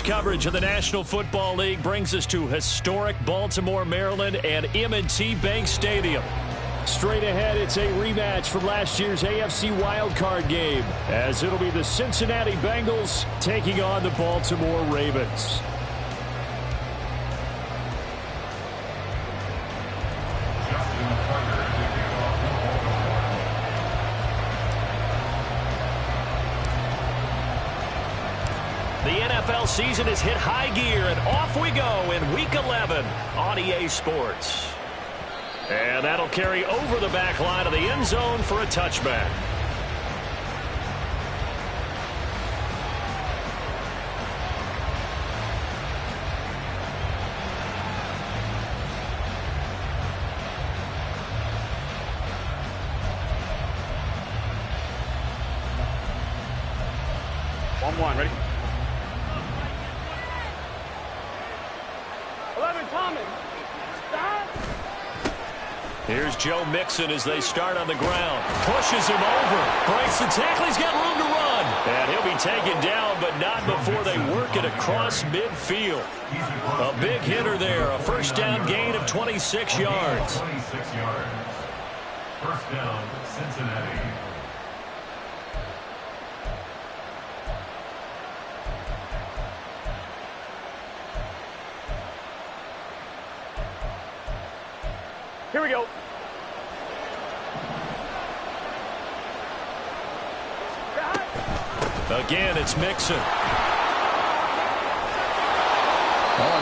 coverage of the National Football League brings us to historic Baltimore, Maryland and M&T Bank Stadium. Straight ahead, it's a rematch from last year's AFC wildcard game, as it'll be the Cincinnati Bengals taking on the Baltimore Ravens. The NFL season has hit high gear, and off we go in Week 11 on EA Sports. And that'll carry over the back line of the end zone for a touchback. One, ready? 11, Thomas. Stop. Here's Joe Mixon as they start on the ground. Pushes him over. Breaks the tackle. He's got room to run. And he'll be taken down, but not before they work it across midfield. A big hitter there. A first down gain of 26 yards. 26 yards. First down, Cincinnati. Here we go. Again, it's Mixon. Oh,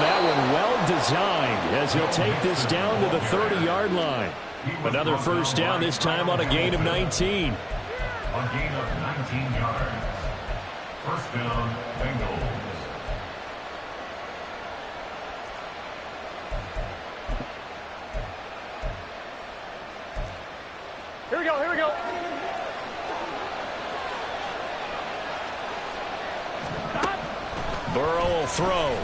that one well designed as he'll take this down to the 30-yard line. Another first down, this time on a gain of 19. On gain of 19 yards. First down, Bengals. Here we go, here we go. Burrow will throw.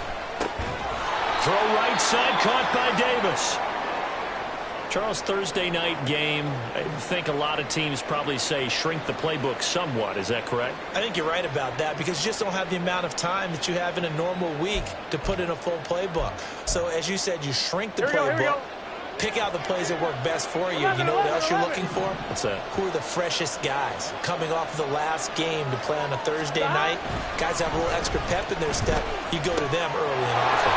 Throw right side, caught by Davis. Charles, Thursday night game, I think a lot of teams probably say shrink the playbook somewhat. Is that correct? I think you're right about that because you just don't have the amount of time that you have in a normal week to put in a full playbook. So, as you said, you shrink the playbook. Pick out the plays that work best for you. You know what else you're looking for? What's that? Who are the freshest guys coming off of the last game to play on a Thursday night? Guys have a little extra pep in their step. You go to them early and often.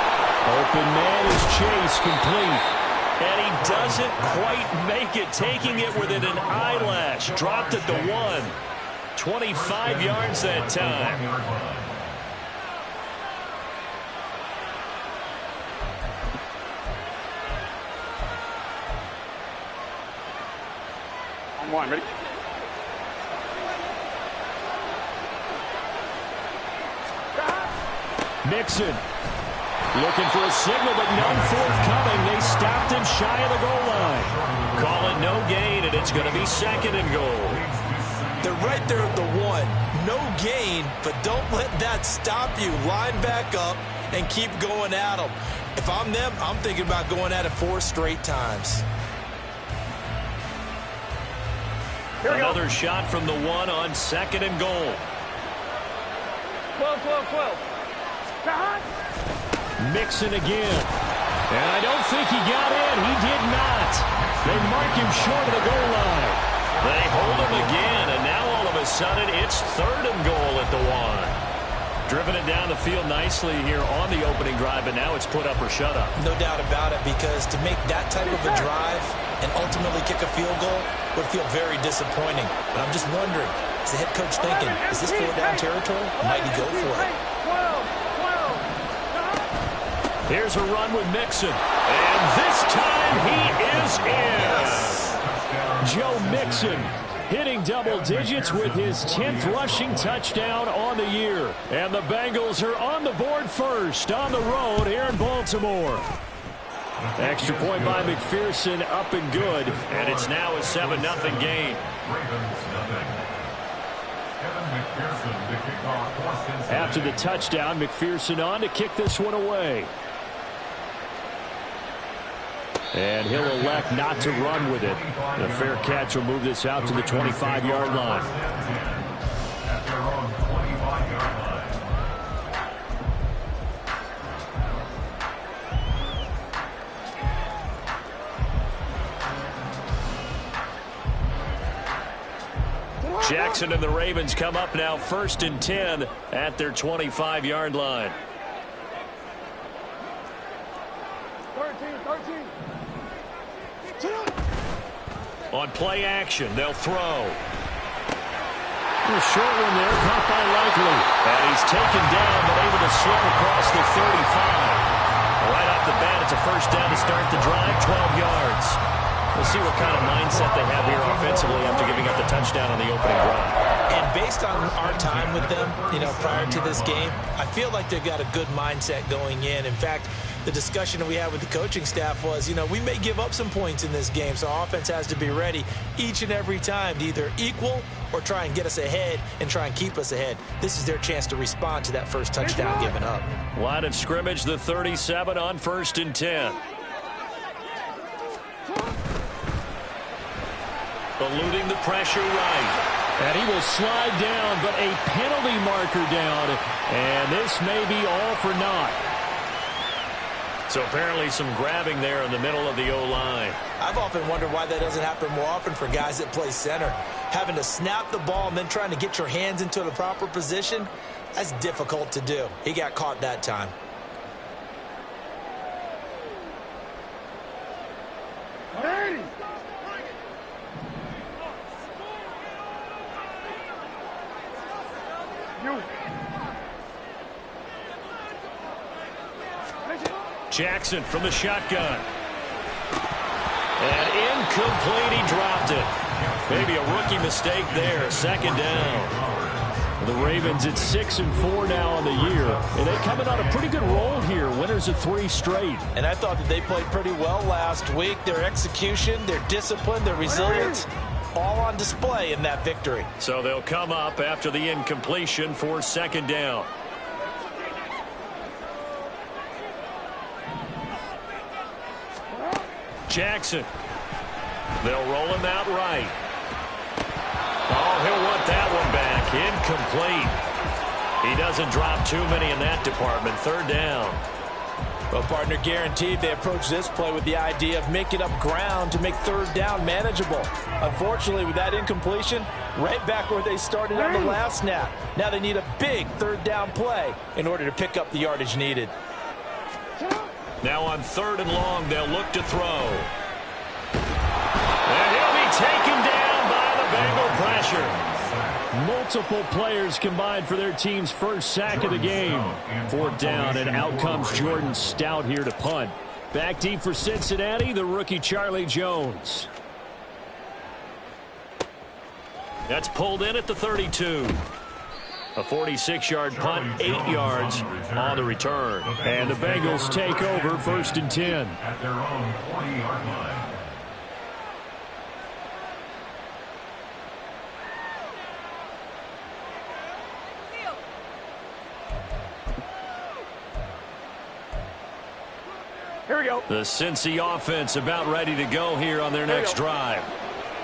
Open man is Chase, complete. And he doesn't quite make it, taking it within an eyelash. Dropped at the 1. 25 yards that time. One, ready? Mixon looking for a signal, but none forthcoming. They stopped him shy of the goal line. Call it no gain, and it's going to be second and goal. They're right there at the 1. No gain, but don't let that stop you. Line back up and keep going at them. If I'm them, I'm thinking about going at it 4 straight times. Another shot from the 1 on second and goal. 12, 12, 12. Mixon again. And I don't think he got in. He did not. They mark him short of the goal line. They hold him again, and now all of a sudden it's third and goal at the 1. Driven it down the field nicely here on the opening drive, but now it's put up or shut up. No doubt about it, because to make that type of a drive and ultimately kick a field goal would feel very disappointing. But I'm just wondering, is the head coach thinking, is this 4-down territory? Might he go for it? Here's a run with Mixon. And this time he is in. Joe Mixon hitting double digits with his 10th rushing touchdown on the year. And the Bengals are on the board first on the road here in Baltimore. Extra point by McPherson, up and good. And it's now a 7-0 game. After the touchdown, McPherson on to kick this one away. And he'll elect not to run with it. The fair catch will move this out to the 25-yard line. Jackson and the Ravens come up now 1st and 10 at their 25-yard line. 13. On play action, they'll throw. A short one there, caught by Likely. And he's taken down, but able to slip across the 35. Right off the bat, it's a first down to start the drive, 12 yards. We'll see what kind of mindset they have here offensively after giving up the touchdown on the opening drive. And based on our time with them, prior to this game, I feel like they've got a good mindset going in. In fact, the discussion that we had with the coaching staff was, we may give up some points in this game, so our offense has to be ready each and every time to either equal or try and get us ahead and try and keep us ahead. This is their chance to respond to that first touchdown given up. Line of scrimmage, the 37 on 1st and 10. Eluding the pressure right. And he will slide down, but a penalty marker down. And this may be all for naught. So apparently some grabbing there in the middle of the O-line. I've often wondered why that doesn't happen more often for guys that play center. Having to snap the ball and then trying to get your hands into the proper position, that's difficult to do. He got caught that time. Hey! Jackson from the shotgun. And incomplete, he dropped it. Maybe a rookie mistake there, 2nd down. The Ravens at 6-4 now on the year. And they coming on a pretty good roll here, winners of 3 straight. And I thought that they played pretty well last week. Their execution, their discipline, their resilience, all on display in that victory. So they'll come up after the incompletion for 2nd down. Jackson. They'll roll him out right. Oh, he'll want that one back. Incomplete. He doesn't drop too many in that department. 3rd down. Well, partner, guaranteed they approach this play with the idea of making up ground to make 3rd down manageable. Unfortunately, with that incompletion, right back where they started on the last snap. Now they need a big 3rd down play in order to pick up the yardage needed. Now on 3rd and long, they'll look to throw. And he'll be taken down by the Bengal pressure. Multiple players combined for their team's first sack of the game. 4th down, and out comes Jordan Stout here to punt. Back deep for Cincinnati, the rookie Charlie Jones. That's pulled in at the 32. A 46-yard punt, 8 yards on the return. And the Bengals take over 1st and 10. At their own 40-yard line. Here we go. The Cincy offense about ready to go here on their next drive.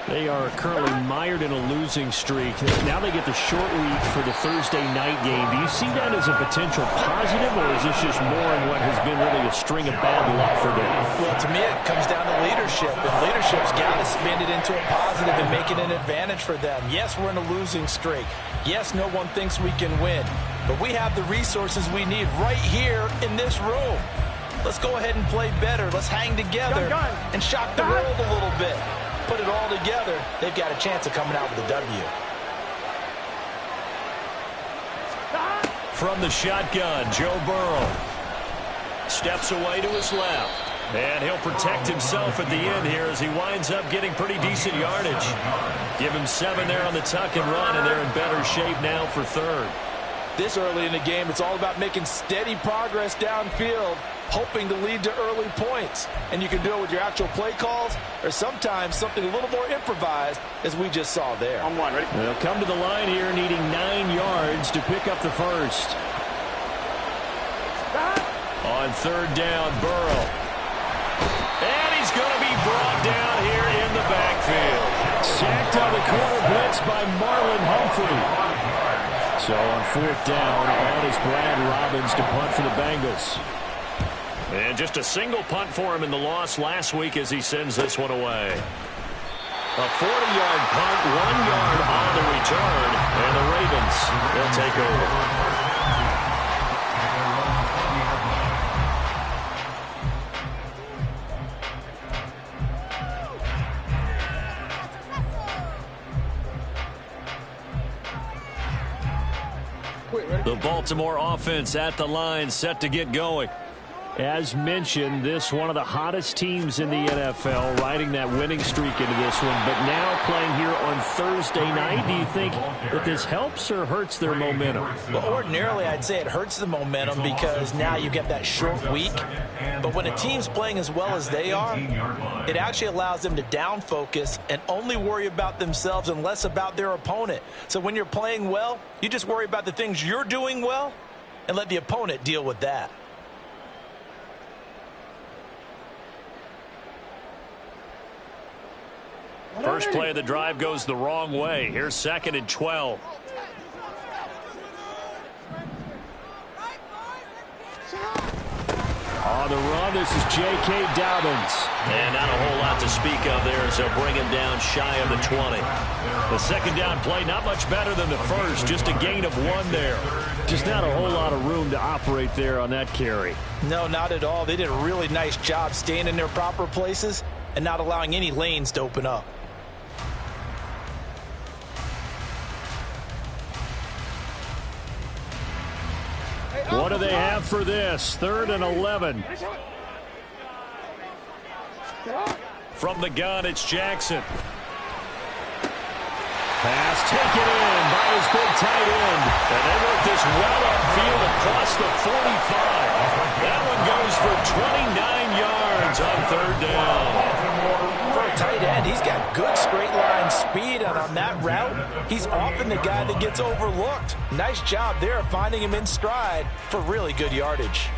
They are currently mired in a losing streak. Now they get the short week for the Thursday night game. Do you see that as a potential positive, or is this just more in what has been really a string of bad luck for them? Well, to me, it comes down to leadership, and leadership's got to spin it into a positive and make it an advantage for them. Yes, we're in a losing streak. Yes, no one thinks we can win, but we have the resources we need right here in this room. Let's go ahead and play better. Let's hang together and shock the world a little bit. Put it all together, they've got a chance of coming out with a W. From the shotgun, Joe Burrow steps away to his left. And he'll protect himself at the end here as he winds up getting pretty decent yardage. Give him 7 there on the tuck and run, and they're in better shape now for 3rd. This early in the game, it's all about making steady progress downfield, hoping to lead to early points. And you can do it with your actual play calls or sometimes something a little more improvised, as we just saw there. On 1, ready? They'll come to the line here needing 9 yards to pick up the first. On 3rd down, Burrow. And he's going to be brought down here in the backfield. Sacked on the corner blitz by Marlon Humphrey. So on 4th down, on is Brad Robbins to punt for the Bengals. And just a single punt for him in the loss last week as he sends this one away. A 40-yard punt, 1 yard on the return, and the Ravens will take over. The Baltimore offense at the line, set to get going. As mentioned, this one of the hottest teams in the NFL, riding that winning streak into this one, but now playing here on Thursday night. Do you think that this helps or hurts their momentum? Well, ordinarily, I'd say it hurts the momentum because now you get that short week. But when a team's playing as well as they are, it actually allows them to down focus and only worry about themselves and less about their opponent. So when you're playing well, you just worry about the things you're doing well and let the opponent deal with that. First play of the drive goes the wrong way. Here's 2nd and 12. On the run, this is J.K. Dobbins. And not a whole lot to speak of there as they'll bring him down shy of the 20. The second down play, not much better than the first, just a gain of 1 there. Just not a whole lot of room to operate there on that carry. No, not at all. They did a really nice job staying in their proper places and not allowing any lanes to open up. What do they have for this? 3rd and 11. From the gun, it's Jackson. Pass taken in by his big tight end. And they work this well upfield across the 45. That one goes for 29 yards on 3rd down. For a tight end, he's got good straight line speed, and on that route, he's often the guy that gets overlooked. Nice job there of finding him in stride for really good yardage.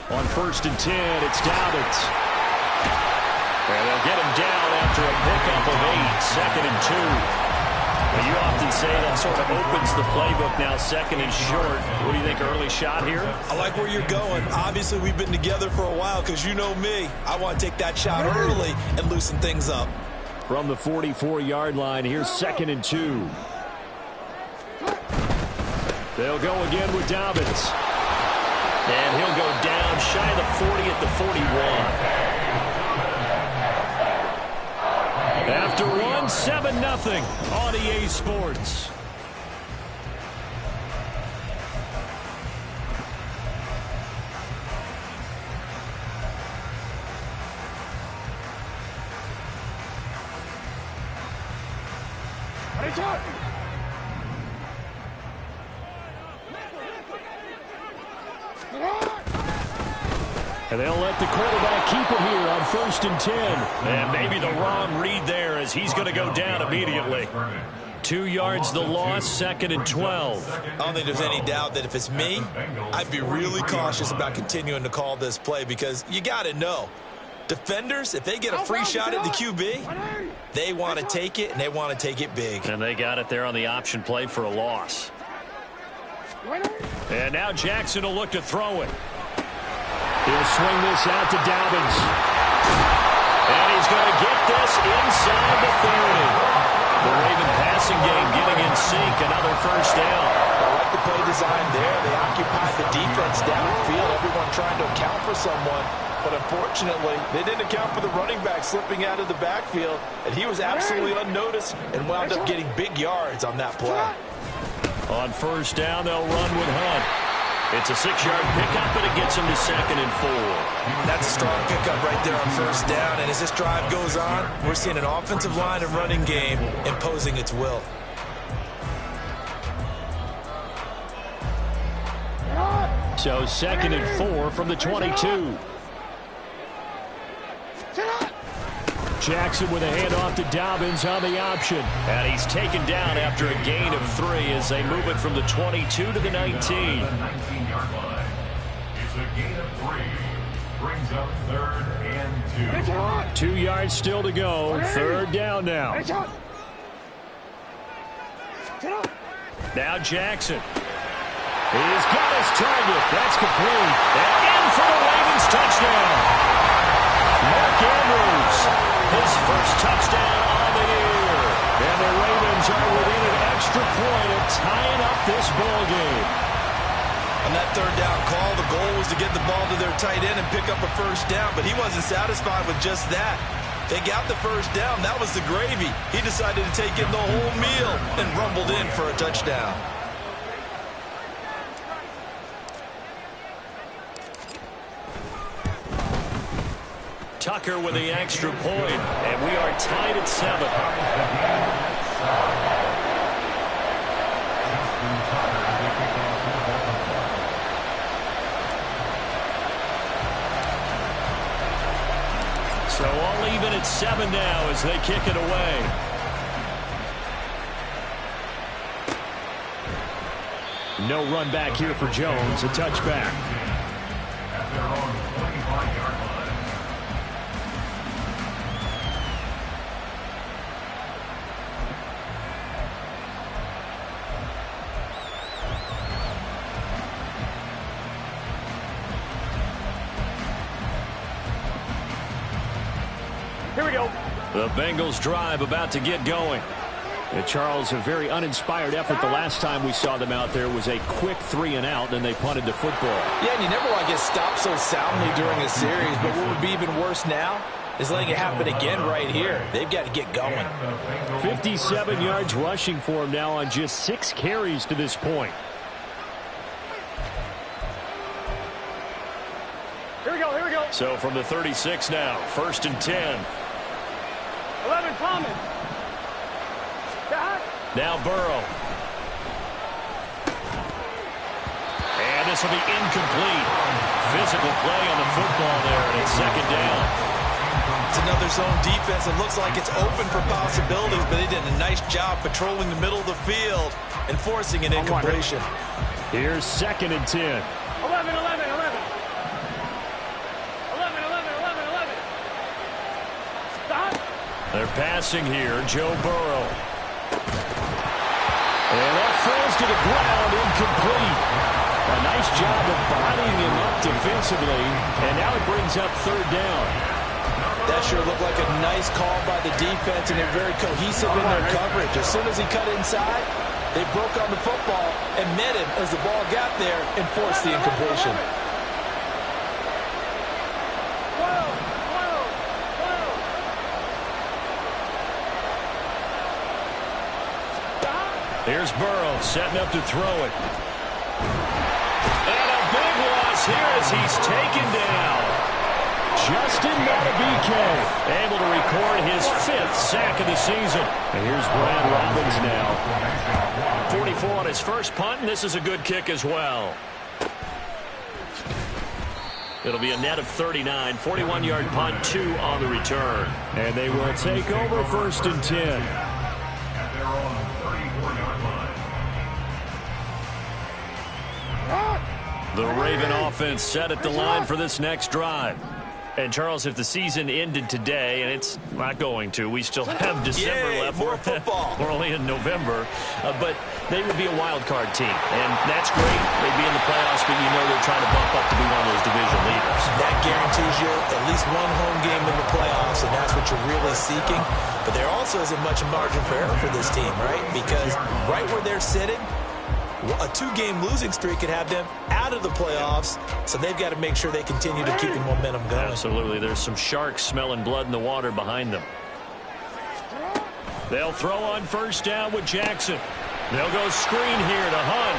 On 1st and 10, it's Dobbins. And they'll get him down after a pickup of 8, 2nd and 2. Well, you often say that sort of opens the playbook now, 2nd and short. What do you think, early shot here? I like where you're going. Obviously, we've been together for a while because you know me. I want to take that shot early and loosen things up. From the 44-yard line, here's 2nd and 2. They'll go again with Dobbins. And he'll go down shy of the 40 at the 41. After 7-0 on EA Sports. And they'll let the quarterback keep it here on 1st and 10. And maybe the wrong read there as he's going to go down immediately. 2 yards the loss, 2nd and 12. I don't think there's any doubt that if it's me, I'd be really cautious about continuing to call this play because you got to know. Defenders, if they get a free shot at the QB, they want to take it, and they want to take it big. And they got it there on the option play for a loss. And now Jackson will look to throw it. He'll swing this out to Dobbins. And he's going to get this inside the 30. The Raven passing game getting in sync. Another 1st down. I like the play design there. They occupied the defense downfield. Everyone trying to account for someone. But unfortunately, they didn't account for the running back slipping out of the backfield. And he was absolutely unnoticed and wound up getting big yards on that play. On 1st down, they'll run with Hunt. It's a 6-yard pickup, but it gets him to 2nd and 4. That's a strong pickup right there on 1st down. And as this drive goes on, we're seeing an offensive line and running game imposing its will. So 2nd and 4 from the 22. Jackson with a handoff to Dobbins on the option. And he's taken down after a gain of 3 as they move it from the 22 to the 19. It's a gain of 3. Brings up 3rd and 2. 2 yards still to go. 3rd down now. Now Jackson. He's got his target. That's complete. And in for the Ravens touchdown. Mark Andrews, his first touchdown on the year. And the Ravens are within an extra point of tying up this ball game. On that 3rd down call, the goal was to get the ball to their tight end and pick up a 1st down, but he wasn't satisfied with just that. They got the 1st down. That was the gravy. He decided to take in the whole meal and rumbled in for a touchdown. Tucker with the extra point, and we are tied at 7. So all even at 7 now as they kick it away. No run back here for Jones, a touchback. At their own 25-yard line. Here we go. The Bengals drive about to get going. Charles, a very uninspired effort. The last time we saw them out there was a quick 3 and out, and they punted the football. Yeah, and you never want to get stopped so soundly during a series, but what would be even worse now is letting it happen again right here. They've got to get going. 57 yards rushing for him now on just 6 carries to this point. Here we go, here we go. So from the 36 now, 1st and 10. 11 Thomas. Now Burrow. And this will be incomplete. Physical play on the football there, and it's 2nd down. It's another zone defense. It looks like it's open for possibilities, but they did a nice job patrolling the middle of the field and forcing an incompletion. Here's 2nd and 10. 11, 11, 11. 11, 11, 11, 11. Stop. They're passing here, Joe Burrow. And that falls to the ground, incomplete. A nice job of bodying him up defensively, and now it brings up 3rd down. That sure looked like a nice call by the defense, and they're very cohesive in their coverage. As soon as he cut inside, they broke on the football and met him as the ball got there and forced the incompletion. Here's Burrow setting up to throw it. And a big loss here as he's taken down. Justin Madubuike able to record his 5th sack of the season. And here's Brad Robbins now. 44 on his first punt, and this is a good kick as well. It'll be a net of 39, 41-yard punt, 2 on the return. And they will take over 1st and 10. At their own 34-yard line. The Raven offense set at the line for this next drive. And, Charles, if the season ended today, and it's not going to, we still have December left. More football. We're only in November. But they would be a wild card team. And that's great. They'd be in the playoffs, but you know they're trying to bump up to be one of those division leaders. That guarantees you at least one home game in the playoffs, and that's what you're really seeking. But there also isn't much margin for error for this team, right? Because right where they're sitting, a 2-game losing streak could have them out of the playoffs, so they've got to make sure they continue to keep the momentum going. Absolutely. There's some sharks smelling blood in the water behind them. They'll throw on 1st down with Jackson. They'll go screen here to Hunt.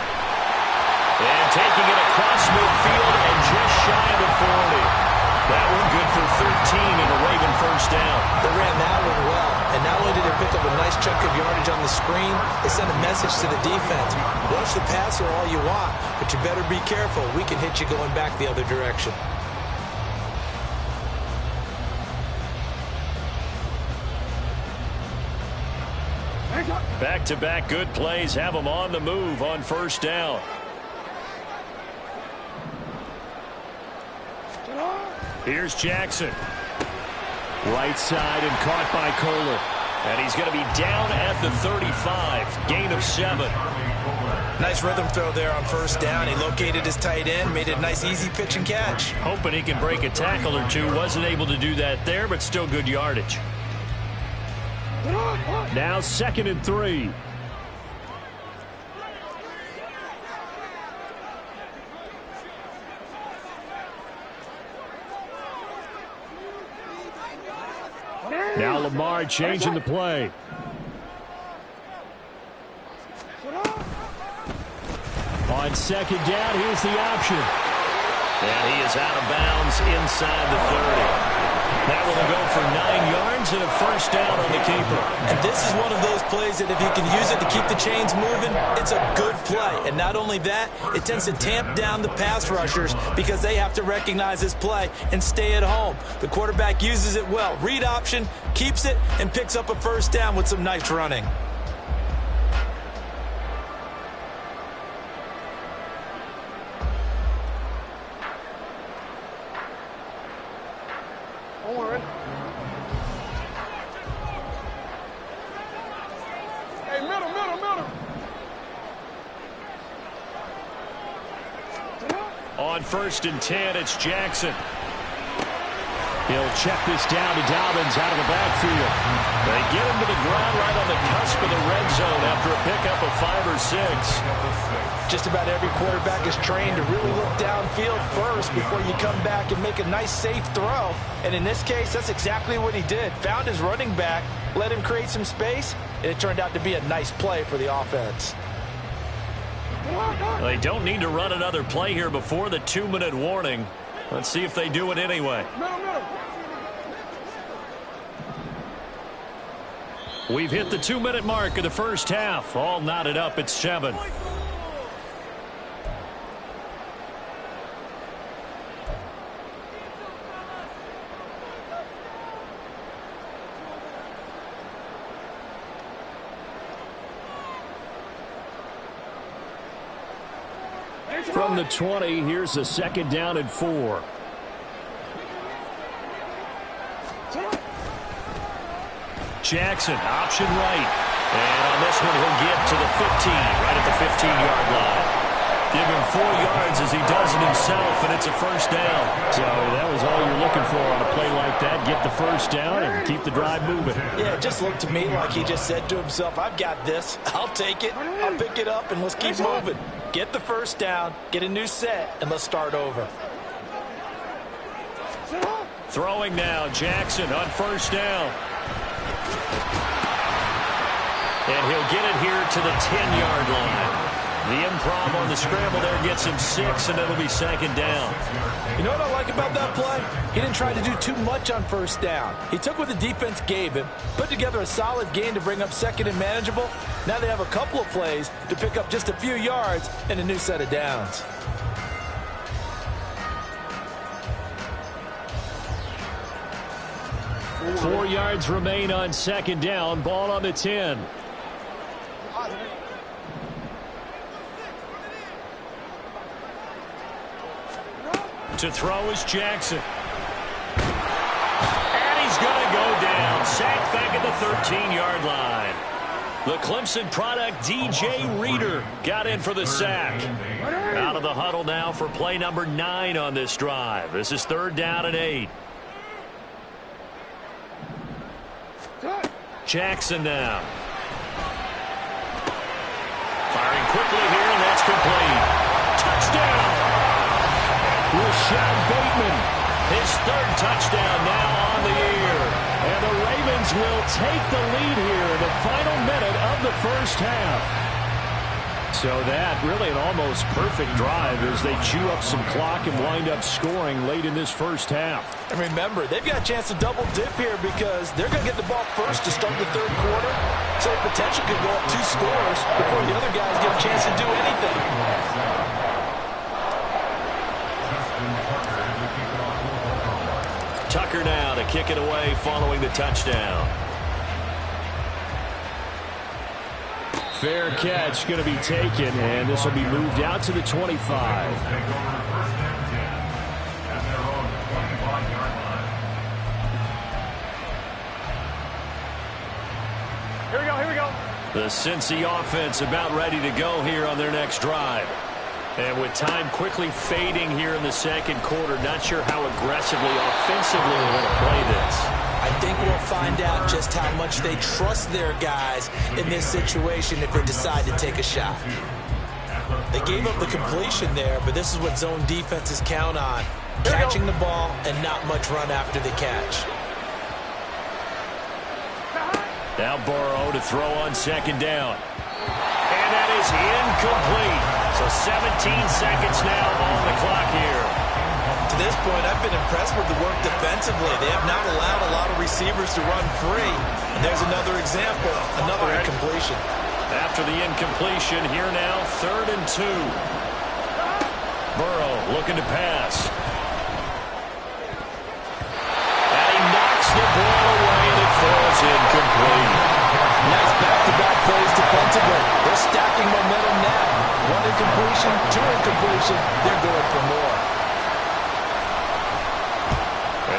And taking it across midfield and just shy of the 40. That one good for 13 and a Raven 1st down. They ran that one well, and not only did they pick up a nice chunk of yardage on the screen, they sent a message to the defense. Rush the passer all you want, but you better be careful. We can hit you going back the other direction. Back-to-back good plays have them on the move on 1st down. Here's Jackson. Right side and caught by Kohler. And he's going to be down at the 35. Gain of 7. Nice rhythm throw there on first down. He located his tight end, made it a nice easy pitch and catch. Hoping he can break a tackle or two. Wasn't able to do that there, but still good yardage. Now 2nd and 3. Now Lamar changing the play. On 2nd down, here's the option. And he is out of bounds inside the 30. That will go for 9 yards and a first down on the keeper. And this is one of those plays that if he can use it to keep the chains moving, it's a good play. And not only that, it tends to tamp down the pass rushers because they have to recognize this play and stay at home. The quarterback uses it well. Read option, keeps it, and picks up a first down with some nice running. On 1st and 10, it's Jackson. He'll check this down to Dobbins out of the backfield. They get him to the ground right on the cusp of the red zone after a pickup of 5 or 6. Just about every quarterback is trained to really look downfield first before you come back and make a nice, safe throw. And in this case, that's exactly what he did. Found his running back, let him create some space, and it turned out to be a nice play for the offense. They don't need to run another play here before the 2-minute warning. Let's see if they do it anyway. We've hit the 2-minute mark of the first half. All knotted up at 7. From the 20, here's a 2nd down and 4. Jackson, option right. And on this one, he'll get to the 15, right at the 15-yard line. Give him 4 yards as he does it himself, and it's a first down. So that was all you're looking for on a play like that. Get the first down and keep the drive moving. Yeah, it just looked to me like he just said to himself, I've got this. I'll take it. I'll pick it up, and let's keep moving. Get the first down, get a new set, and let's start over. Throwing now, Jackson on first down. And he'll get it here to the 10-yard line. The improv on the scramble there gets him 6, and it'll be 2nd down. You know what I like about that play? He didn't try to do too much on first down. He took what the defense gave him, put together a solid gain to bring up 2nd and manageable. Now they have a couple of plays to pick up just a few yards and a new set of downs. Four yards remain on 2nd down. Ball on the 10. To throw is Jackson. And he's going to go down. Sacked back at the 13-yard line. The Clemson product, DJ Reader, got in for the sack. Out of the huddle now for play number 9 on this drive. This is 3rd down and 8. Jackson now. Firing quickly here, and that's complete. Touchdown! Rashad Bateman, his 3rd touchdown now on the year. And the Ravens will take the lead here in the final minute of the first half. So that really an almost perfect drive as they chew up some clock and wind up scoring late in this first half. And remember, they've got a chance to double dip here because they're going to get the ball first to start the 3rd quarter. So the potential could go up 2 scores before the other guys get a chance to do anything. Tucker now to kick it away following the touchdown. Fair catch going to be taken, and this will be moved out to the 25. The Cincy offense about ready to go here on their next drive. And with time quickly fading here in the second quarter, not sure how aggressively, offensively they're going to play this. I think we'll find out just how much they trust their guys in this situation if they decide to take a shot. They gave up the completion there, but this is what zone defenses count on. Catching the ball and not much run after the catch. Now Burrow to throw on second down. And that is incomplete. So 17 seconds now on the clock here. To this point, I've been impressed with the work defensively. They have not allowed a lot of receivers to run free. And there's another example, another incompletion. After the incompletion, here now, 3rd and 2. Burrow looking to pass. And he knocks the ball away, and it falls incomplete. Nice back-to-back plays defensively. They're stacking momentum now. 1 incompletion, 2 incompletion. They're going for more.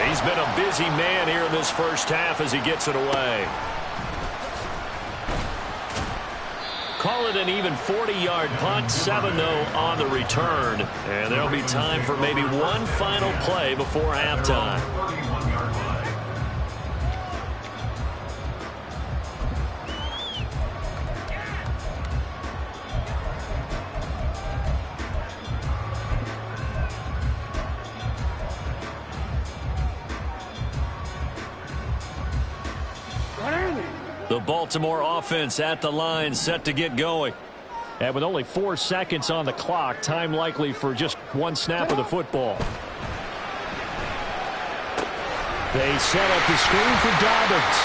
He's been a busy man here in this first half as he gets it away. Call it an even 40-yard punt, 7 though on the return. And there'll be time for maybe one final play before halftime. The Baltimore offense at the line, set to get going. And with only 4 seconds on the clock, time likely for just one snap of the football. They set up the screen for Dobbins.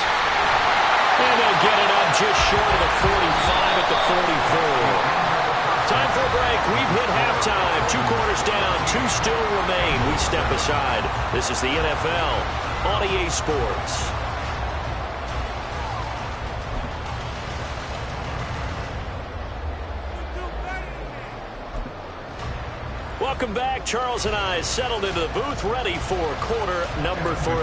And they'll get it up just short of the 45 at the 44. Time for a break. We've hit halftime. 2 quarters down, 2 still remain. We step aside. This is the NFL on EA Sports. Welcome back. Charles and I settled into the booth, ready for quarter number 3.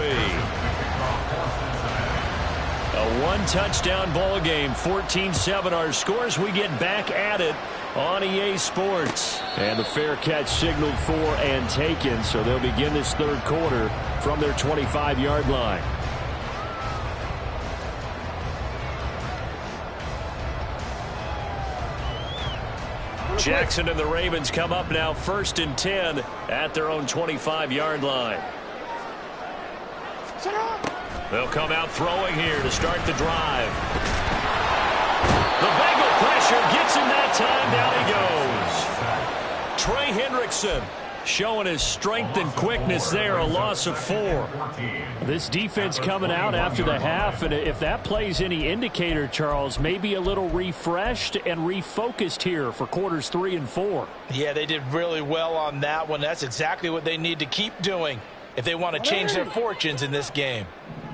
A 1-touchdown ball game, 14-7 our scores. We get back at it on EA Sports. And the fair catch signaled for and taken, so they'll begin this 3rd quarter from their 25-yard line. Jackson and the Ravens come up now 1st and 10 at their own 25-yard line. They'll come out throwing here to start the drive. The Bengal pressure gets him that time. Down he goes. Trey Hendrickson showing his strength and quickness there, a loss of 4. This defense coming out after the half, and if that plays any indicator, Charles, maybe a little refreshed and refocused here for quarters 3 and 4. Yeah, they did really well on that one. That's exactly what they need to keep doing if they want to change their fortunes in this game.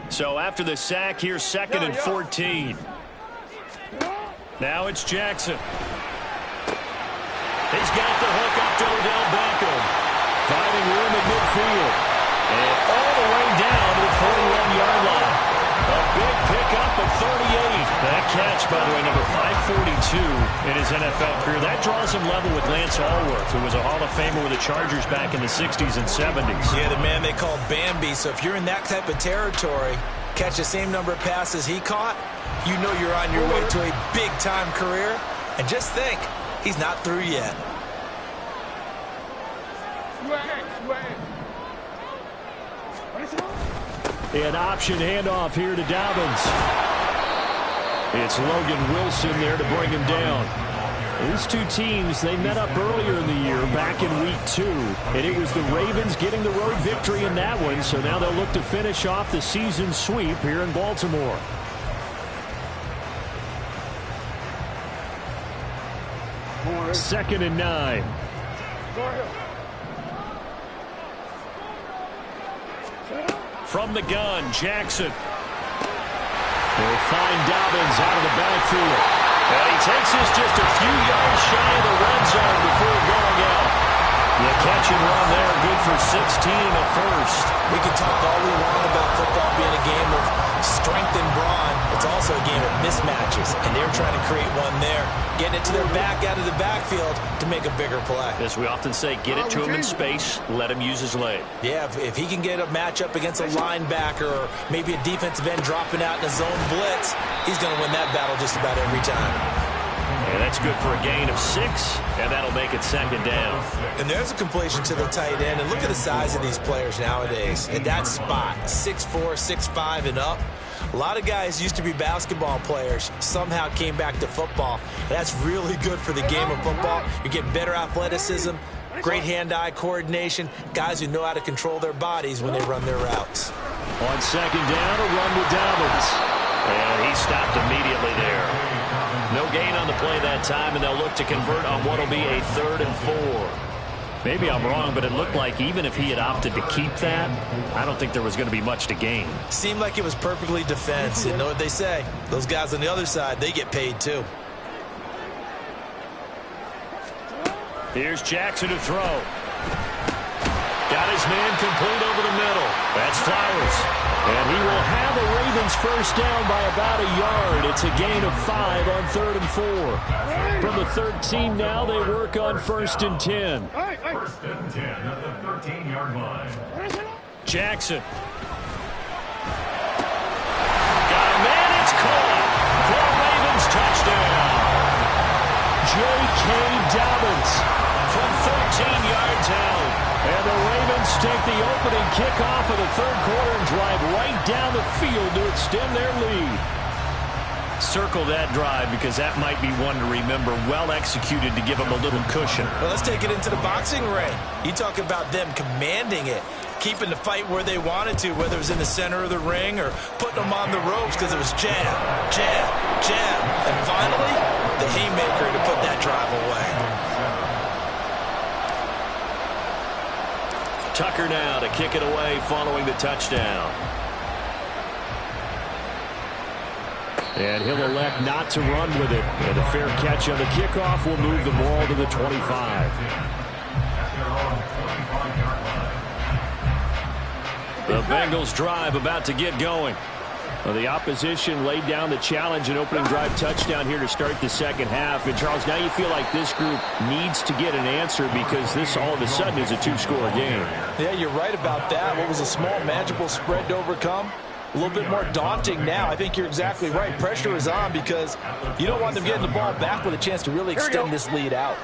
So after the sack, here's 2nd and 14. Now it's Jackson. He's got the hook up to Odell Beckham. Finding room at midfield. And all the way down to the 41-yard line. A big pickup of 38. That catch, by the way, number 542 in his NFL career. That draws him level with Lance Allworth, who was a Hall of Famer with the Chargers back in the 60s and 70s. Yeah, the man they called Bambi. So if you're in that type of territory, catch the same number of passes he caught, you know you're on your way to a big-time career. And just think, he's not through yet. An option handoff here to Dobbins. It's Logan Wilson there to bring him down. These two teams, they met up earlier in the year, back in week 2. And it was the Ravens getting the road victory in that one. So now they'll look to finish off the season sweep here in Baltimore. Second and 9. From the gun, Jackson. They'll find Dobbins out of the backfield. And he takes this just a few yards shy of the red zone before going out. The catch and run there, good for 6 16 and a first. We can talk all we want about football being a game of strength and brawn. It's also a game of mismatches, and they're trying to create one there, getting it to their back out of the backfield to make a bigger play. As we often say, get it to him in space, let him use his leg. Yeah, if he can get a matchup against a linebacker or maybe a defensive end dropping out in a zone blitz, he's going to win that battle just about every time. And that's good for a gain of 6, and that'll make it second down. And there's a completion to the tight end. And look at the size of these players nowadays. At that spot, 6'4", 6'5", and up. A lot of guys used to be basketball players, somehow came back to football. That's really good for the game of football. You're getting better athleticism, great hand-eye coordination, guys who know how to control their bodies when they run their routes. On second down, a run with Dobbins. And he stopped immediately there. No gain on the play that time, and they'll look to convert on what will be a 3rd and 4. Maybe I'm wrong, but it looked like even if he had opted to keep that, I don't think there was going to be much to gain. Seemed like it was perfectly defense. You know what they say. Those guys on the other side, they get paid too. Here's Jackson to throw. Got his man complete over the middle. That's Flowers. And he will have a Ravens first down by about a yard. It's a gain of 5 on 3rd and 4. From the 13 now, they work on 1st and 10. First and 10 at the 13-yard line. Jackson. Got a man, it's caught. For a Ravens touchdown. J.K. Dobbins from 13 yards out. And the Ravens take the opening kickoff of the 3rd quarter and drive right down the field to extend their lead. Circle that drive because that might be one to remember. Well executed to give them a little cushion. Well, let's take it into the boxing ring. You talk about them commanding it, keeping the fight where they wanted to, whether it was in the center of the ring or putting them on the ropes because it was jab, jab, jab. And finally, the haymaker to put that drive away. Tucker now to kick it away following the touchdown. And he'll elect not to run with it. And a fair catch on the kickoff will move the ball to the 25. The Bengals drive about to get going. Well, the opposition laid down the challenge and opening drive touchdown here to start the second half. And, Charles, now you feel like this group needs to get an answer because this all of a sudden is a 2-score game. Yeah, you're right about that. What was a small, manageable spread to overcome? A little bit more daunting now. I think you're exactly right. Pressure is on because you don't want them getting the ball back with a chance to really extend this lead out.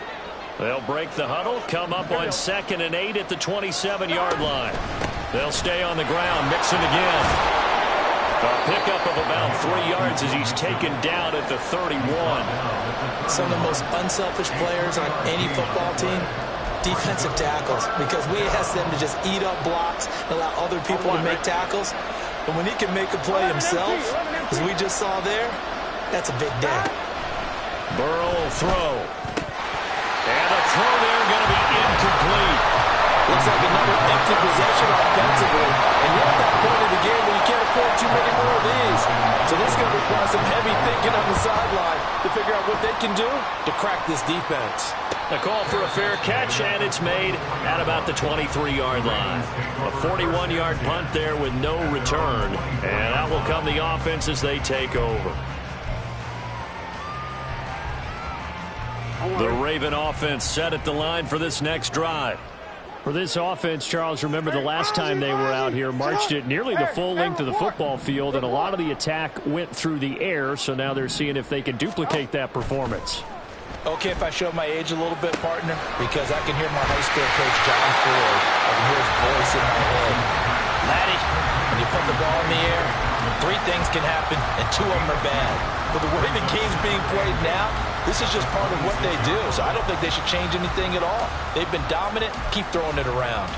They'll break the huddle, come up on 2nd and 8 at the 27-yard line. They'll stay on the ground, mixing again. A pickup of about 3 yards as he's taken down at the 31. Some of the most unselfish players on any football team, defensive tackles, because we ask them to just eat up blocks and allow other people to make tackles. But when he can make a play himself, as we just saw there, that's a big day. Burrow will throw. And the throw there going to be incomplete. Looks like another empty possession offensively. And you're at that point in the game where you can't afford too many more of these. So this is going to require some heavy thinking on the sideline to figure out what they can do to crack this defense. A call for a fair catch, and it's made at about the 23-yard line. A 41-yard punt there with no return. And that will come the offense as they take over. The Raven offense set at the line for this next drive. For this offense, Charles, remember the last time they were out here, marched it nearly the full length of the football field, and a lot of the attack went through the air, so now they're seeing if they can duplicate that performance. Okay, if I show my age a little bit, partner, because I can hear my high school coach, John Ford. I can hear his voice in my head. Laddie, when you put the ball in the air, 3 things can happen, and 2 of them are bad. But the way the game's being played now, this is just part of what they do, so I don't think they should change anything at all. They've been dominant. Keep throwing it around.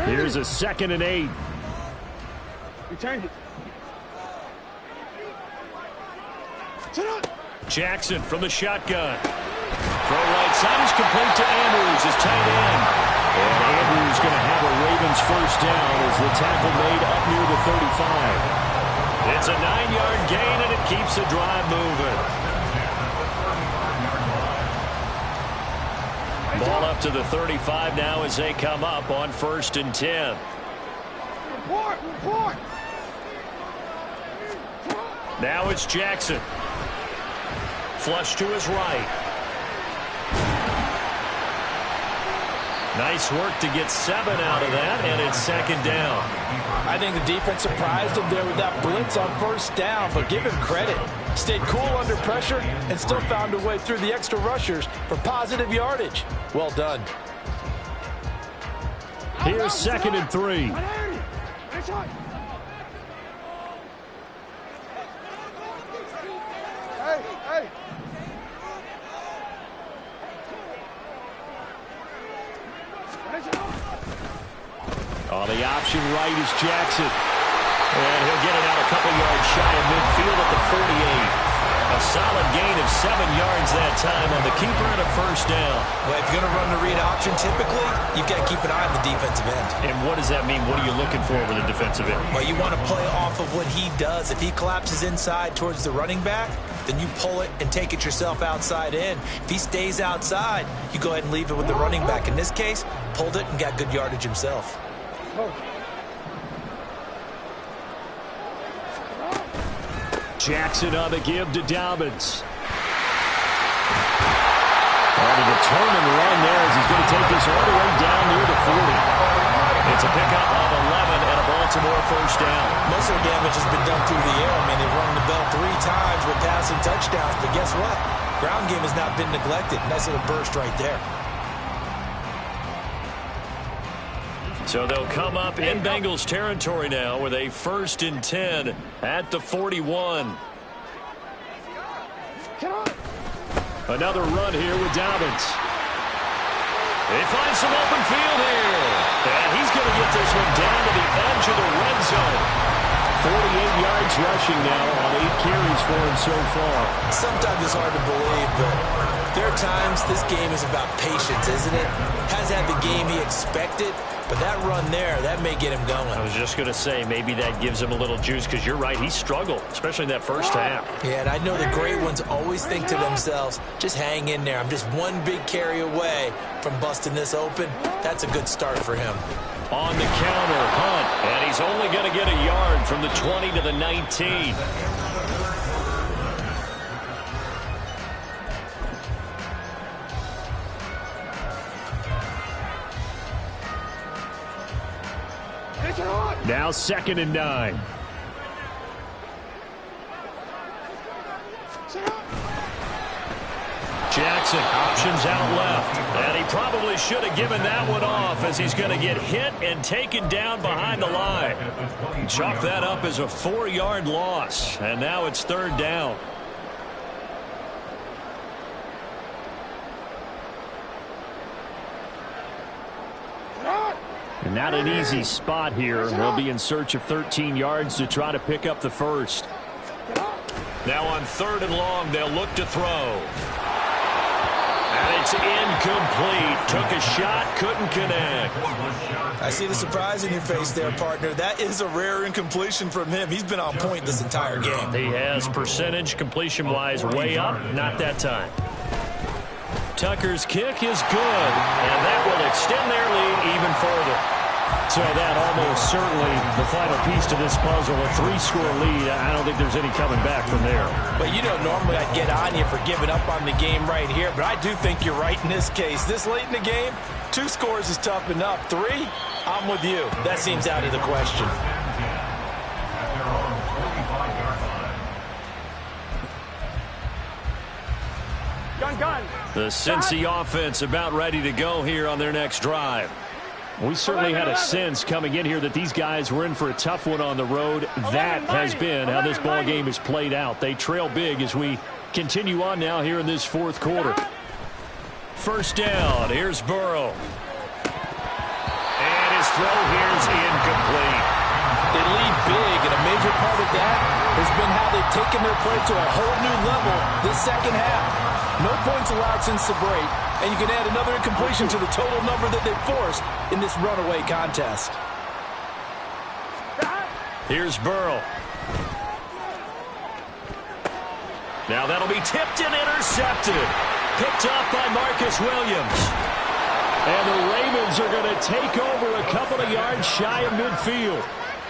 Here's a 2nd and 8. Return it. Jackson from the shotgun. Throw right side is complete to Andrews, his tight end. And Andrews going to have a Ravens first down as the tackle made up near the 35. It's a 9-yard gain, and it keeps the drive moving. Ball up to the 35 now as they come up on 1st and 10. Now it's Jackson. Flush to his right. Nice work to get 7 out of that, and it's 2nd down. I think the defense surprised him there with that blitz on 1st down, but give him credit. Stayed cool under pressure and still found a way through the extra rushers for positive yardage. Well done. Here's 2nd and 3. On the option right is Jackson. And he'll get it out a couple yards shy of midfield at the 48. A solid gain of 7 yards that time on the keeper and a 1st down. Well, if you're going to run the read option, typically, you've got to keep an eye on the defensive end. And what does that mean? What are you looking for with a defensive end? Well, you want to play off of what he does. If he collapses inside towards the running back, then you pull it and take it yourself outside in. If he stays outside, you go ahead and leave it with the running back. In this case, pulled it and got good yardage himself. Jackson on the give to Dobbins. On a determined run there as he's going to take this all the way down near the 40. It's a pickup of 11 and a Baltimore 1st down. Most of the damage has been done through the air. I mean, they've rung the bell 3 times with passing touchdowns, but guess what? Ground game has not been neglected. Nice little burst right there. So they'll come up in Bengals territory now with a 1st and 10 at the 41. Another run here with Dobbins. They find some open field here. And he's going to get this one down to the edge of the red zone. 48 yards rushing now on 8 carries for him so far. Sometimes it's hard to believe, but there are times this game is about patience, isn't it? Hasn't had the game he expected. But that run there, that may get him going. I was just going to say, maybe that gives him a little juice because you're right, he struggled, especially in that 1st half. Yeah, and I know the great ones always think to themselves, just hang in there. I'm just one big carry away from busting this open. That's a good start for him. On the counter, Hunt, and he's only going to get a yard from the 20 to the 19. Now 2nd and 9. Jackson options out left. And he probably should have given that one off as he's going to get hit and taken down behind the line. Chalk that up as a 4-yard loss. And now it's 3rd down. Not an easy spot here. They'll be in search of 13 yards to try to pick up the 1st. Now on 3rd and long, they'll look to throw. And it's incomplete. Took a shot, couldn't connect. I see the surprise in your face there, partner. That is a rare incompletion from him. He's been on point this entire game. He has percentage completion-wise way up. Not that time. Tucker's kick is good, and that will extend their lead even further. So that almost certainly the final piece to this puzzle, a 3-score lead. I don't think there's any coming back from there. But you know, normally I'd get on you for giving up on the game right here, but I do think you're right in this case. This late in the game, 2 scores is tough enough. 3, I'm with you. That seems out of the question. The Cincy offense about ready to go here on their next drive. We certainly had a sense coming in here that these guys were in for a tough one on the road. That has been how this ball game has played out. They trail big as we continue on now here in this 4th quarter. 1st down. Here's Burrow. And his throw here is incomplete. They lead big, and a major part of that has been how they've taken their play to a whole new level this 2nd half. No points allowed since the break, and you can add another incompletion to the total number that they've forced in this runaway contest. Here's Burrow. Now that'll be tipped and intercepted. Picked up by Marcus Williams. And the Ravens are going to take over a couple of yards shy of midfield.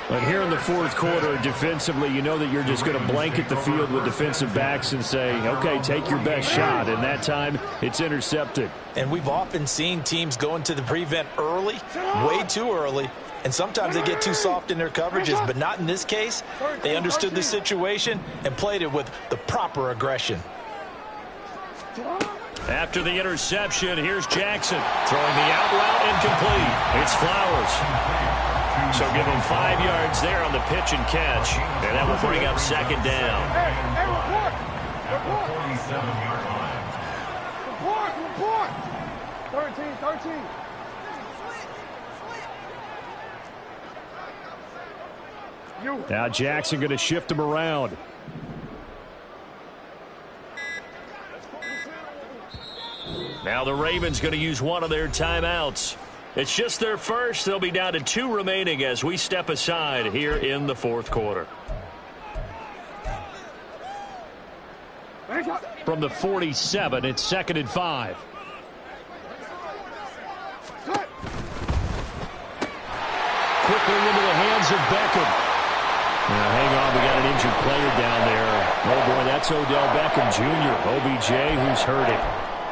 But here in the fourth quarter, defensively, you know that you're just going to blanket the field with defensive backs and say, okay, take your best shot. And that time, it's intercepted. And we've often seen teams go into the prevent early, way too early, and sometimes they get too soft in their coverages, but not in this case. They understood the situation and played it with the proper aggression. After the interception, here's Jackson throwing the out route incomplete. It's Flowers. So give him 5 yards there on the pitch and catch, and that will bring up second down. At the 47-yard line. 13. Now Jackson going to shift him around. Now the Ravens going to use one of their timeouts. It's just their first. They'll be down to 2 remaining as we step aside here in the fourth quarter. From the 47, it's 2nd and 5. Quickly into the hands of Beckham. Now, hang on, we got an injured player down there. Oh, boy, that's Odell Beckham Jr., OBJ, who's hurting.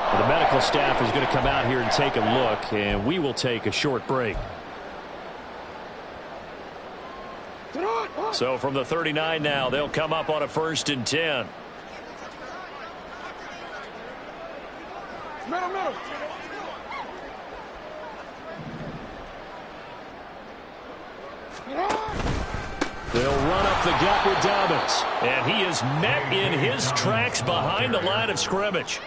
Well, the medical staff is going to come out here and take a look, and we will take a short break. So from the 39 now, they'll come up on a 1st and 10. Middle. They'll run up the gut with Dobbins. And he is met in his tracks behind the line of scrimmage.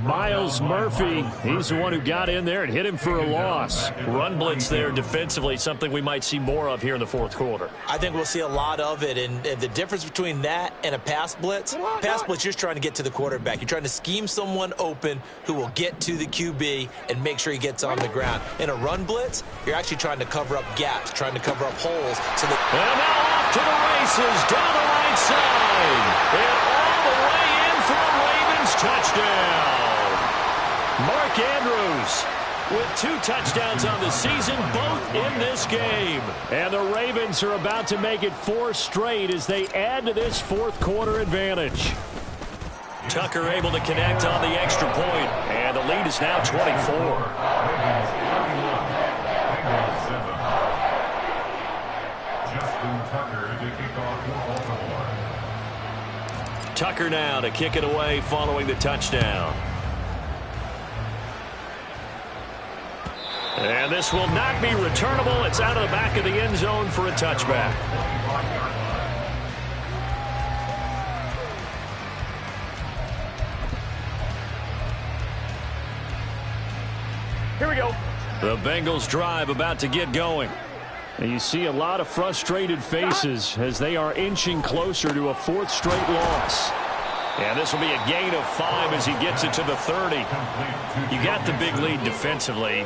Miles Murphy, he's the one who got in there and hit him for a loss. Run blitz there defensively, something we might see more of here in the fourth quarter. I think we'll see a lot of it, and the difference between that and a pass blitz, you're just trying to get to the quarterback. You're trying to scheme someone open who will get to the QB and make sure he gets on the ground. In a run blitz, you're actually trying to cover up gaps, trying to cover up holes. So that and now off to the races down the right side. And all the way in for a Ravens touchdown. Mark Andrews with 2 touchdowns on the season, both in this game. And the Ravens are about to make it 4 straight as they add to this fourth quarter advantage. Tucker able to connect on the extra point, and the lead is now 24. Tucker now to kick it away following the touchdown. And this will not be returnable. It's out of the back of the end zone for a touchback. Here we go. The Bengals drive about to get going. And you see a lot of frustrated faces as they are inching closer to a 4th straight loss. And this will be a gain of 5 as he gets it to the 30. You got the big lead defensively.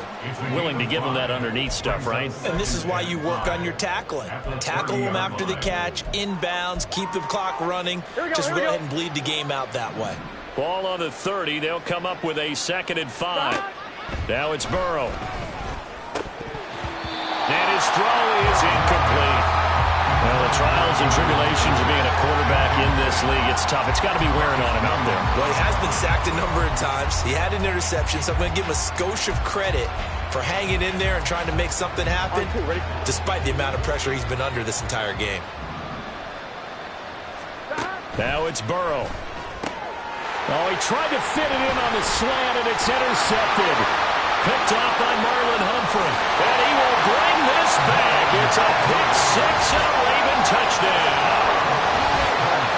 Willing to give them that underneath stuff, right? And this is why you work on your tackling. Tackle them after the catch, inbounds, keep the clock running. Just go ahead and bleed the game out that way. Ball on the 30. They'll come up with a 2nd and 5. Now it's Burrow. And his throw is incomplete. Well, the trials and tribulations of being a quarterback in this league, it's tough. It's got to be wearing on him out there. Well, he has been sacked a number of times. He had an interception, so I'm going to give him a skosh of credit for hanging in there and trying to make something happen, despite the amount of pressure he's been under this entire game. Now it's Burrow. Oh, he tried to fit it in on the slant, and it's intercepted. Picked off by Marlon Humphrey. And he will bring this back. It's a pick 6 and a Raven touchdown.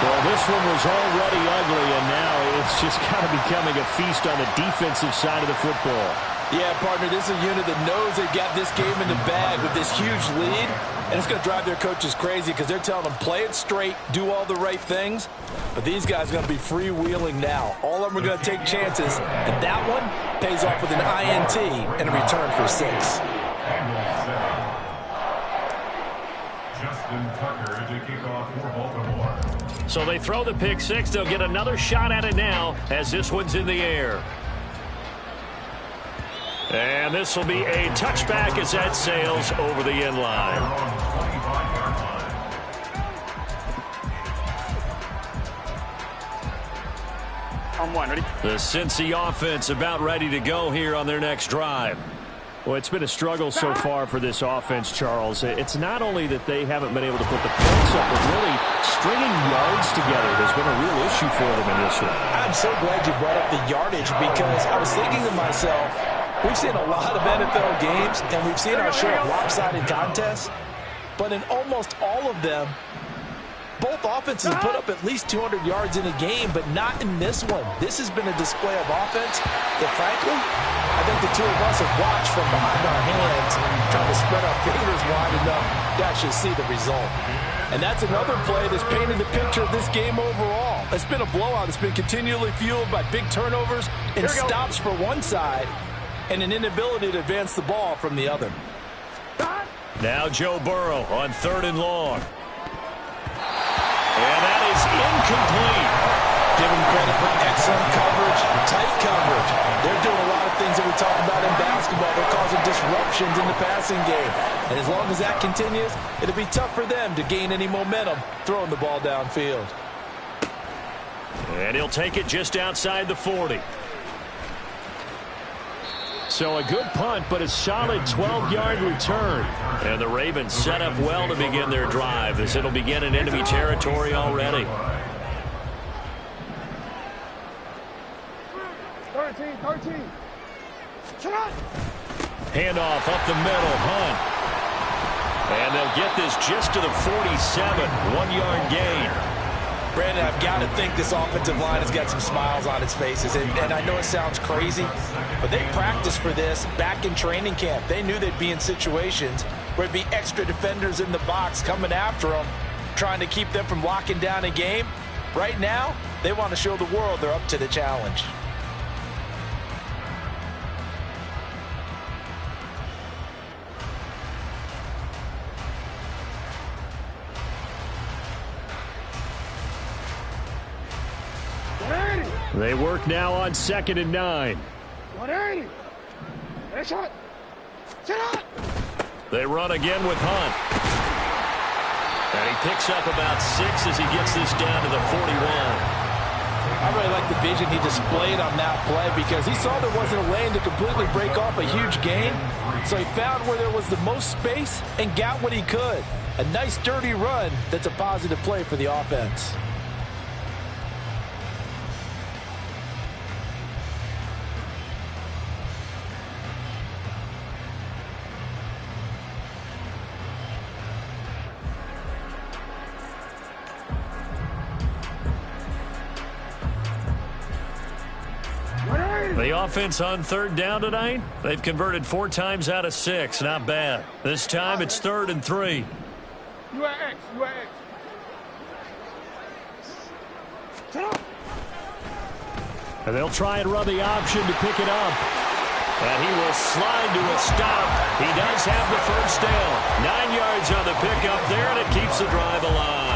Well, this one was already ugly, and now it's just kind of becoming a feast on the defensive side of the football. Yeah, partner, this is a unit that knows they've got this game in the bag with this huge lead, and it's going to drive their coaches crazy because they're telling them, play it straight, do all the right things, but these guys are going to be freewheeling now. All of them are going to take chances, and that one pays off with an INT and a return for 6. Justin Tucker to kick off for Baltimore. So they throw the pick 6. They'll get another shot at it now as this one's in the air. And this will be a touchback as that sails over the end line. On one, ready? The Cincy offense about ready to go here on their next drive. Well, it's been a struggle so far for this offense, Charles. It's not only that they haven't been able to put the points up, but really stringing yards together has been a real issue for them in this one. I'm so glad you brought up the yardage because I was thinking to myself, we've seen a lot of NFL games, and we've seen our share of lopsided contests, but in almost all of them, both offenses put up at least 200 yards in a game, but not in this one. This has been a display of offense that, frankly, I think the two of us have watched from behind our hands, trying to spread our fingers wide enough to actually see the result. And that's another play that's painted the picture of this game overall. It's been a blowout. It's been continually fueled by big turnovers and stops for one side and an inability to advance the ball from the other. Now Joe Burrow on 3rd and long. And that is incomplete. Give them credit for excellent coverage, tight coverage. They're doing a lot of things that we talk about in basketball. They're causing disruptions in the passing game. And as long as that continues, it'll be tough for them to gain any momentum throwing the ball downfield. And he'll take it just outside the 40. So a good punt, but a solid 12-yard return. And the Ravens set up well to begin their drive as it'll begin in enemy territory already. 13. Handoff up the middle, Hunt. And they'll get this just to the 47, 1-yard gain. Brandon, I've got to think this offensive line has got some smiles on its faces. And I know it sounds crazy, but they practiced for this back in training camp. They knew they'd be in situations where there'd be extra defenders in the box coming after them, trying to keep them from locking down a game. Right now, they want to show the world they're up to the challenge. They work now on 2nd and 9. 180. Shot. They run again with Hunt. And he picks up about 6 as he gets this down to the 41. I really like the vision he displayed on that play because he saw there wasn't a lane to completely break off a huge gain. So he found where there was the most space and got what he could. A nice dirty run that's a positive play for the offense. The offense on 3rd down tonight, they've converted 4 times out of 6. Not bad. This time it's 3rd and 3. You are X. And they'll try and run the option to pick it up. And he will slide to a stop. He does have the first down. 9 yards on the pickup there, and it keeps the drive alive.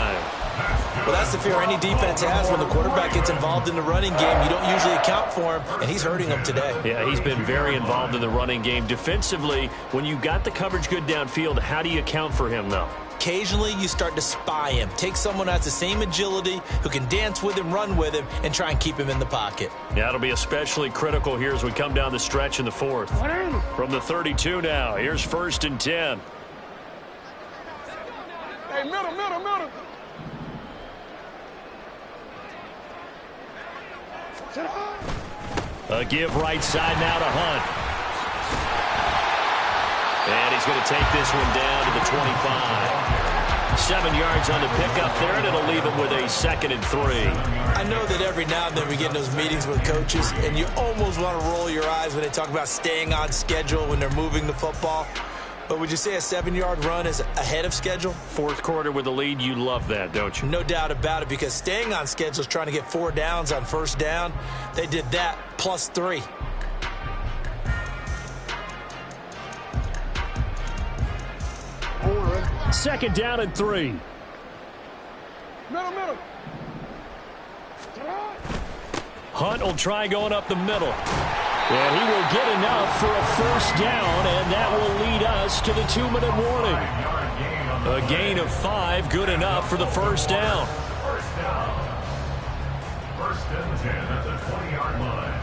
Well, that's the fear any defense has when the quarterback gets involved in the running game. You don't usually account for him, and he's hurting them today. Yeah, he's been very involved in the running game. Defensively, when you got the coverage good downfield, how do you account for him, though? Occasionally, you start to spy him. Take someone who has the same agility, who can dance with him, run with him, and try and keep him in the pocket. Yeah, it'll be especially critical here as we come down the stretch in the 4th. From the 32 now, here's 1st and 10. Hey, middle. A give right side now to Hunt. And he's going to take this one down to the 25. 7 yards on the pickup there, and it'll leave him with a 2nd and 3. I know that every now and then we get in those meetings with coaches, and you almost want to roll your eyes when they talk about staying on schedule when they're moving the football. But would you say a 7-yard run is ahead of schedule? 4th quarter with a lead, you love that, don't you? No doubt about it, because staying on schedule is trying to get 4 downs on 1st down. They did that plus 3. Second down and 3. Middle. Hunt will try going up the middle. And he will get enough for a first down, and that will lead us to the 2-minute warning. A gain of 5, good enough for the first down. First down. First and 10 at the 20-yard line.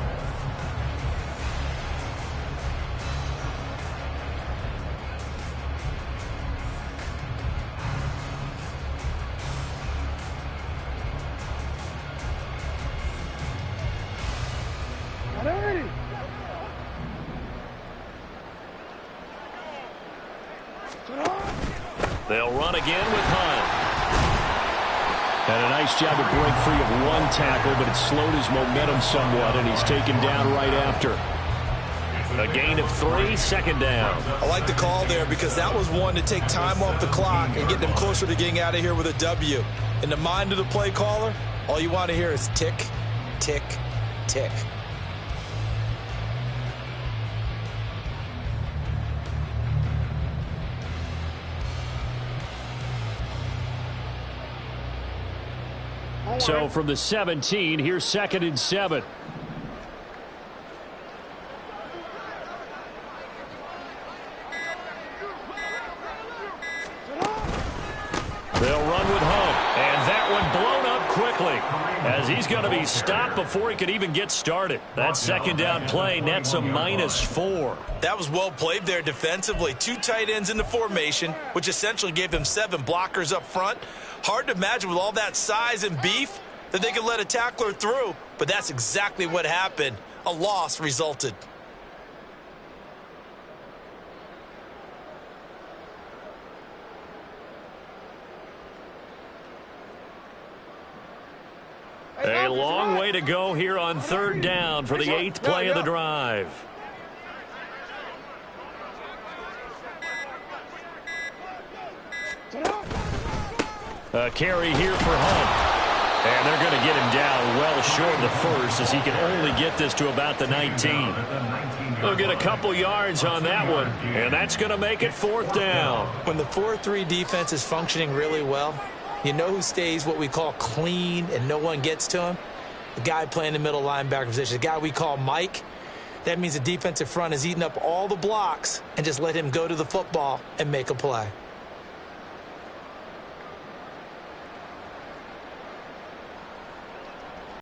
They'll run again with Hunt. Had a nice job to break free of one tackle, but it slowed his momentum somewhat, and he's taken down right after. A gain of 3, second down. I like the call there because that was one to take time off the clock and get them closer to getting out of here with a W. In the mind of the play caller, all you want to hear is tick, tick, tick. So from the 17, here's 2nd and 7. They'll run with Hunt, and that one blown up quickly as he's going to be stopped before he could even get started. That second down play nets a -4. That was well played there defensively. 2 tight ends in the formation, which essentially gave him 7 blockers up front. Hard to imagine with all that size and beef that they could let a tackler through, but that's exactly what happened. A loss resulted. A long way to go here on 3rd down for the 8th play of the drive. A carry here for Hunt. And they're going to get him down well short of the first as he can only get this to about the 19. They'll get a couple yards on that one, and that's going to make it 4th down. When the 4-3 defense is functioning really well, you know who stays what we call clean and no one gets to him? The guy playing the middle linebacker position, the guy we call Mike. That means the defensive front is eating up all the blocks and just let him go to the football and make a play.